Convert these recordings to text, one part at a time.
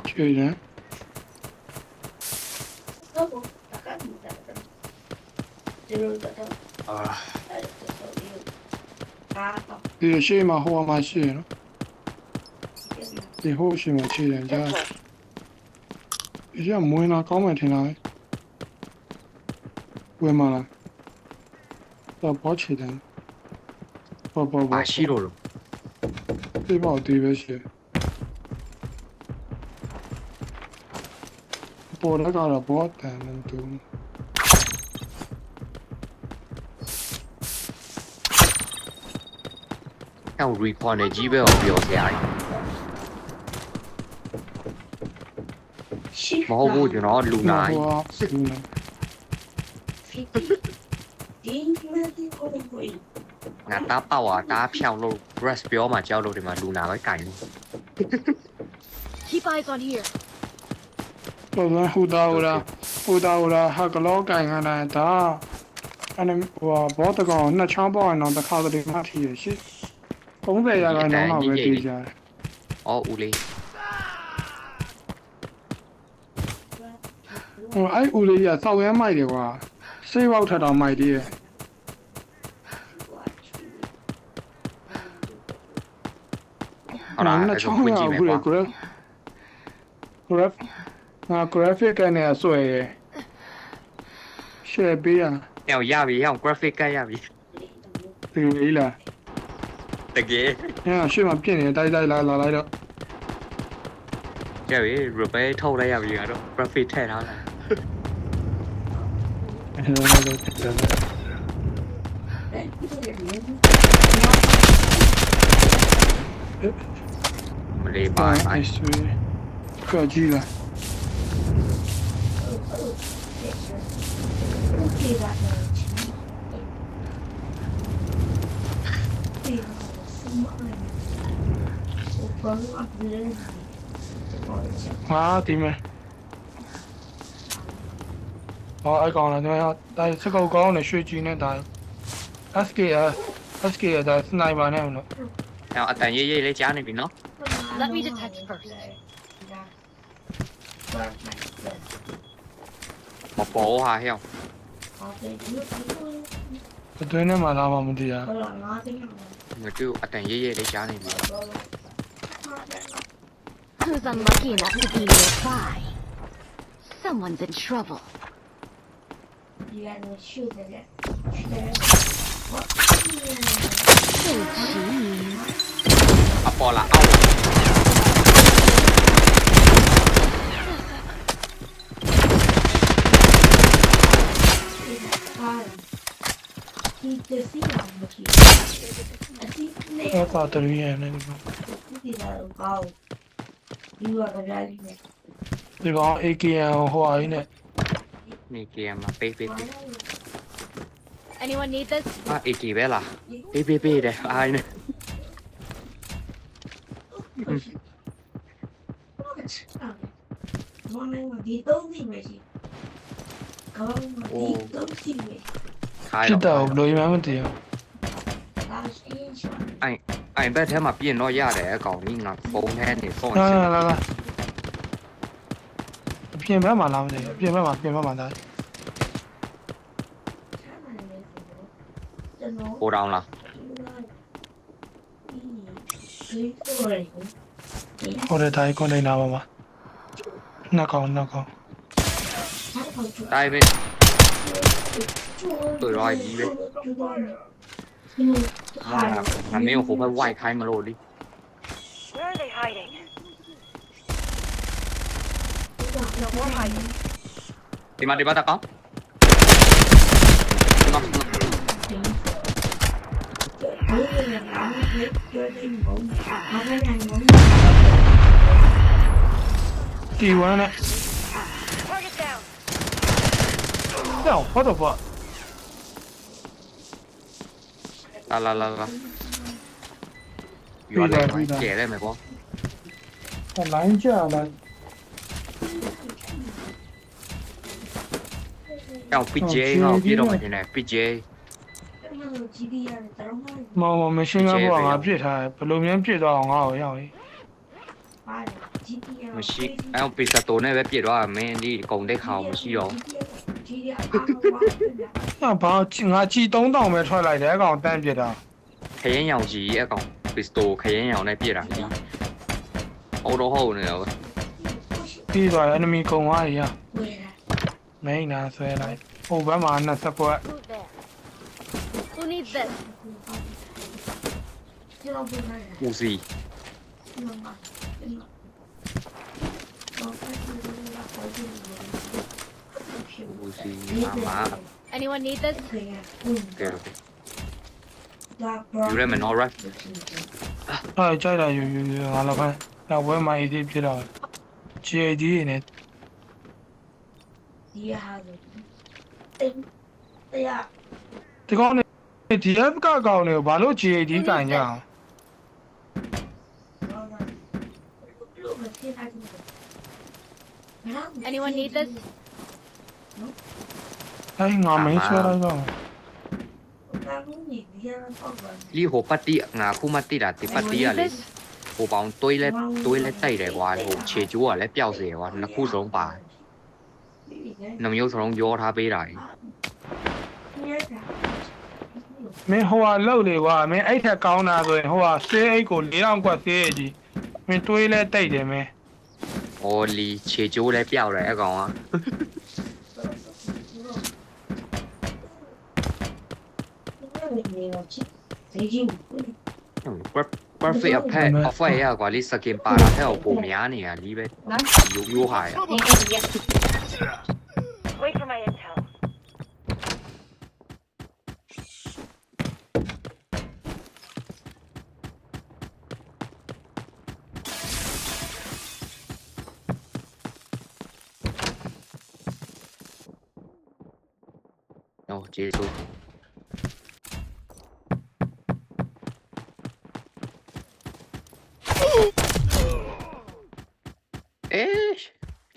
确认。啊，你是嘛？或嘛是咯？你好是嘛？是人家，你这唔會啦，講埋聽下，會嘛啦？就保持定，不，巴西咯，對吧？對不起，播那個了，播但能讀。要 report 你機票表示係，唔好估住我露奶，ngà tá bao à tá票路 rest 表嘛交路點嘛露奶位緊， Keep eyes on here. 我說好啦，下個老幹下來打，安尼我播得個那槍包人哋靠個地方睇嘅是，講白呀個人老會對家。哦有哩，哎，有哩呀，稍微買啲話，四包頭頭買啲。好啦，那係個พื้นที่ไหมวะ graphic 嘅呢所以設備啊，要入去，要 graphic 嘅入去，對啦，特嘅，呀，需要變嘅，來咯，入去入去偷嚟入去嗰度 graphic 睇下啦，唔理吧，哎，是科技啦，啊，點啊？我愛講啦，點樣？但係這個講你水軍呢，但係 SK 但係 sniper 呢唔咯？要阿等爺爺嚟家呢邊咯， Let me detect first. 我保下向，對呢嘛，哪冇問題啊？我就阿等爺爺嚟家呢邊。 Who's unlucky enough to be nearby? Someone's in trouble. 受其名。阿波啦，歐。我打得遠呢個，你講 AK 啊，壞呢？ นี่เกมมาเป๊ะ Anyone need this? อ่ะอีกกี่เวลาเป๊ะเด้อายเนี่ยขายหร ဖြစ် อ တာကိုဘယ်လိုမှမသိဘူး ไอ้แบทแท้มาเปลี่ยนน้อยยาแต่เก่านี่งับโป้งแท้นี่ซ่อน လာပြင်ဘက်မှာလာမသိဘူးပြင်ဘက်မှာဒါ โกดาวล่ะ ဟိုတဲ့တိုင်းကွန်တိန်နာပေါ်မှာနှစ်ကောင် ได้ไปตัวรอยดีไปว่างั้นไม่โอ้โหไปไหวใครมาโลดิ Where are they hiding? No more hiding. ดีมาตะก้องတီဝမ်းနဲ့ Target down. ကြောက်ဘာတော့ဘာ လာอยู่อะไรแก่ได้ไหมพ่อ လိုင်းကြလာ เอาพี่เจเขาพี่ต้องมาที่ไหนพี่เจ မောင်မရှင်းကားဘောကငါပြစ်ထားတယ်ဘလို့များပြစ်သွားအောင်ငါ့ကိုရောက်ရေး မရှိအဲ့တော့ပစ္စတိုနဲ့ပဲပြစ်သွားတာမင်းဒီအကုန်တိတ်ခါအောင်မရှိတော့ ဟာဘာငါချီ3000ပဲထွက်လိုက်တယ်အကောင်တန်းပြစ်တာ ခရင်ရောင်ကြီးအကောင်ပစ္စတိုခရင်ရောင်နဲ့ပြစ်တာကြီးဟုတ်တော့ဟုတ်နေတော့ ပြီးသွားတယ် enemy ကုံသွားရမိန်နာဆွဲလိုက်ဟိုဘက်မှာ20ပွက် Who's there? Who needs this? ဦးစီ ဦးစီမာ Anyone need this? ကဲယူရမယ်နော် right ဟာကြိုက်တာယူငါလည်းပဲနောက်ဘက်မှာ AD ပြစ်တော့ GAD နဲ့ဒီကောင်နေ DF ကကောင်နေဘာလို့ GAD ကန်ကြအောင် Anyone need this? အဲ့ငါမင်းဆွဲလိုက်တော့ လီဟိုပတ်တီငါခုမတိတာဒီပတ်တီရလေဟိုပေါင်းတွေးလဲတိုက်တယ်ကွာဟိုခြေကျိုးကလည်းပျောက်စေကွာနှစ်ခုစလုံးပါနှမျိုးစလုံးရောထားပေးတာ မင်းဟိုကလောက်လေကွာမင်းအဲ့ထက်ကောင်းတာဆိုရင်ဟိုကဆေးအိတ်ကို4000ကွက်ဆေးရကြီးမင်းတွေးလဲတိတ်တယ်မင်း ဟိုလီခြေကျိုးလည်းပျောက်တယ်အကောင်က perfect အဖက်ရကွာလီစကင်ပါတာဟဲ့ကိုပုံများနေရလီပဲရိုးဟာရ Wait for my intel. နော်ကျေးဇူး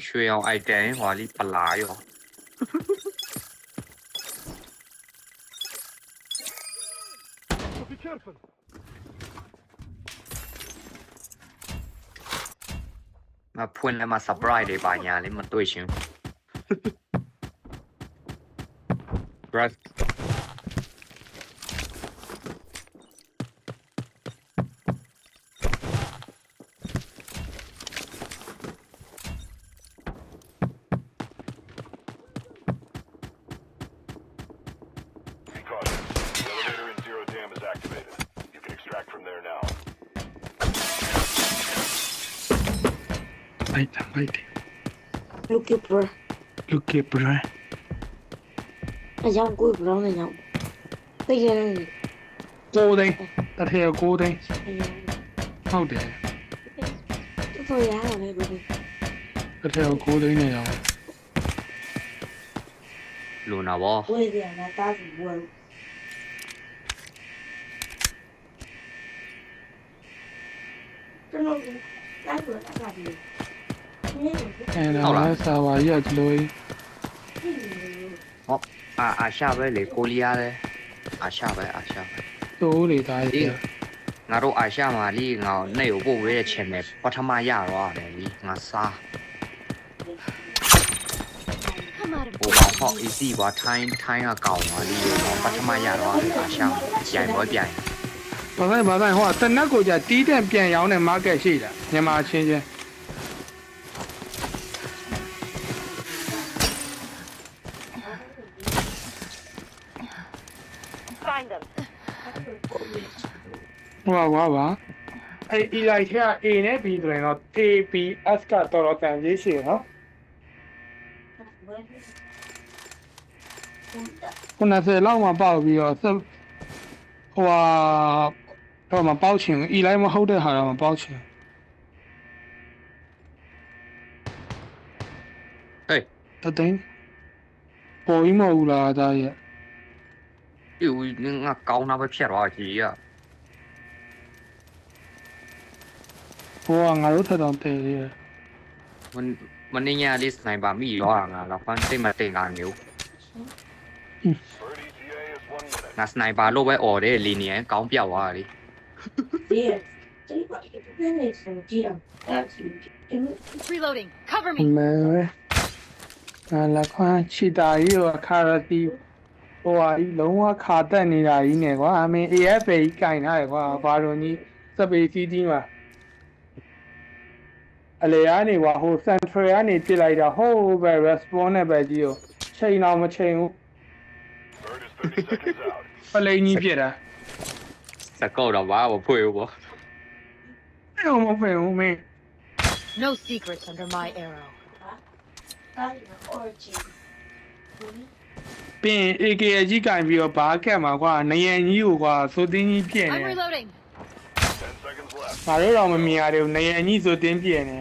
ရွှေအောင် item ဟွာလီပလာရော မဖွင့်လည်းမ surprise တွေပါညာလေးမတွေ့ရှင် right Wait. Look at bro. Look at bro. I don't go brown now. Bây giờ này. 高丁，特鐵有高丁，ဟုတ်တယ် Cái phơi giá rồi này bro. 特鐵有高丁နေရော လူနာဘော Quê gì à, ta cũng buồn. Cái nó cái vừa đã làm gì? အဲ့ဒါလည်းစာဝါရကလို့ အာရှပဲလေကိုလီယာလေအာရှပဲ တိုးလေသားကြီး ငါတို့အာရှမှာလီငါနဲ့ကိုပို့ဝဲတဲ့ channel ပထမရတော့တယ်လီငါစား Come out of ဟိုကောင်ဟော easy ပါထိုင်းကကောင်းပါလီပထမရတော့အာရှကြိုင်ပွဲပြိုင် ဘာသာဟိုကတနက်ကိုじゃတီးတဲ့ပြန်ရောင်းတဲ့ market ရှိတာမြန်မာချင်းချင်း Find them. ဟိုပါအဲ့ Eli ထဲက A နဲ့ B ဆိုရင်တော့ A B S ကတော်တော်တန်ကြီးရှိတယ်နော်90လောက်မှပေါက်ပြီးတော့ဟိုတော့မပေါက်ချင် Eli မဟုတ်တဲ့ဟာတော့မပေါက်ချင် ဟေး တသိန်းပေါ်ပြီးမဟုတ်ဘူးလားသားရဲ့ ဒီငါကောင်းတာပဲဖြတ်သွားကြီးอ่ะ ဟိုကငါတို့ထက်တောင်တည်သေးတယ် มันนี่เนี่ยลิสไนบามีရောငါလာဖန်စိတ်မတင်ကနေဘူး ငါစနိုက်ပါလို့ပဲអော်တယ်လီနီယန်ကောင်းပြောက်သွားတယ် ဒီ这个那那手机啊，Reloading. Cover အ me. မဲငါလက်ခွမ်းချီတာကြီးကိုအခါရတီဟိုဟာကြီးလုံးဝခါတက်နေတာကြီးနဲ့ကွာအမင်း AFA ကြီးကင်ထားတယ်ကွာဘာလို့ကြီးစပေစီးတီးမှာအလေကနေကွာဟို central ကနေပြစ်လိုက်တာဟိုးပဲ respawn နဲ့ပဲကြီးကိုချိန်အောင်မချိန်ဘူးပလိန်ကြီးပြစ်တာ စကောက်တော့ဘာမဖွေဘူးပေါ့ အဲ့လိုမဖွင့်ဘူးမင်း No secrets under my arrow. ပြင် AK ကြီးကင်ပြီးတော့ဘာကက်မှာကွာနယံကြီးကိုကွာသိုးတင်းကြီးပြည့်နေ I'm reloading. ငါတို့တော့မမြင်ရသေးဘူးနယံကြီးသိုးတင်းပြည့်နေ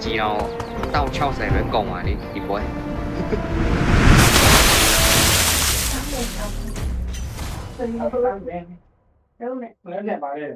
ကြည်အောင်တောက်60ပဲကုန်ပါလေဒီပွဲ ဘယ်နဲ့ပါလဲ